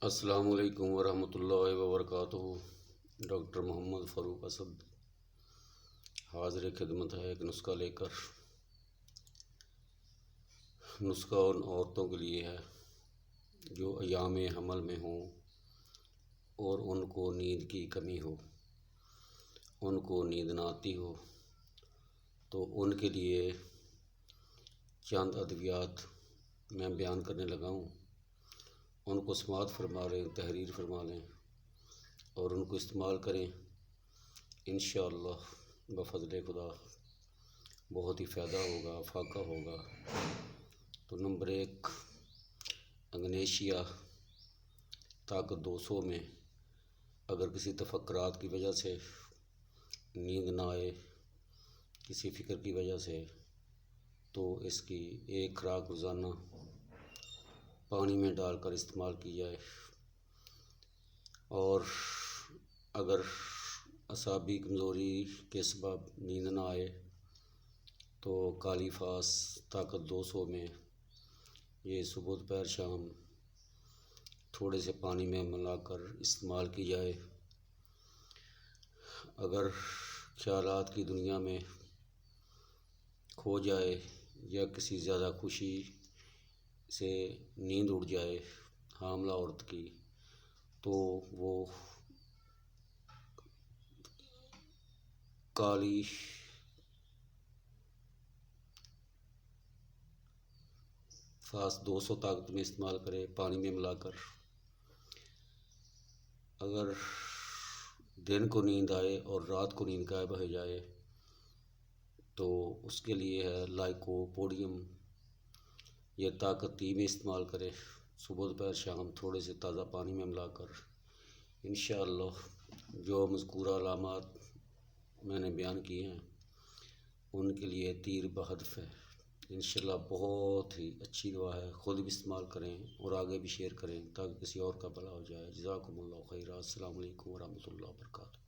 السلام علیکم ورحمۃ اللہ وبرکاتہ۔ ڈاکٹر محمد فاروق اسد حاضر خدمت ہے ایک نسخہ لے کر۔ نسخہ ان عورتوں کے لیے ہے جو ایام حمل میں ہوں اور ان کو نیند کی کمی ہو، ان کو نیند نہ آتی ہو، تو ان کے لیے چند ادویات میں بیان کرنے لگا ہوں۔ ان کو سماعت فرما لیں، تحریر فرما لیں اور ان کو استعمال کریں۔ انشاءاللہ بفضل خدا بہت ہی فائدہ ہوگا، فائقہ ہوگا۔ تو نمبر 1، اگنیشیا طاقت 200 میں اگر کسی تفکرات کی وجہ سے نیند نہ آئے، کسی فکر کی وجہ سے، تو اس کی ایک خوراک روزانہ پانی میں ڈال کر استعمال کی جائے۔ اور اگر اعصابی کمزوری کے سبب نیند نہ آئے تو کالی فاس طاقت 200 میں یہ صبح دوپہر شام تھوڑے سے پانی میں ملا کر استعمال کی جائے۔ اگر خیالات کی دنیا میں کھو جائے یا کسی زیادہ خوشی سے نیند اڑ جائے حاملہ عورت کی، تو وہ کالی فاس 200 طاقت میں استعمال کرے پانی میں ملا کر۔ اگر دن کو نیند آئے اور رات کو نیند غائب ہو جائے تو اس کے لیے ہے لائکوپوڈیم۔ یہ طاقت ٹی میں استعمال کرے صبح دوپہر شام تھوڑے سے تازہ پانی میں ملا کر۔ انشاءاللہ جو مذکورہ علامات میں نے بیان کیے ہیں ان کے لیے تیر بہدف ہے۔ انشاءاللہ بہت ہی اچھی دوا ہے، خود بھی استعمال کریں اور آگے بھی شیئر کریں تاکہ کسی اور کا بھلا ہو جائے۔ جزاکم اللہ خیرا۔ السلام علیکم ورحمۃ اللہ وبرکاتہ۔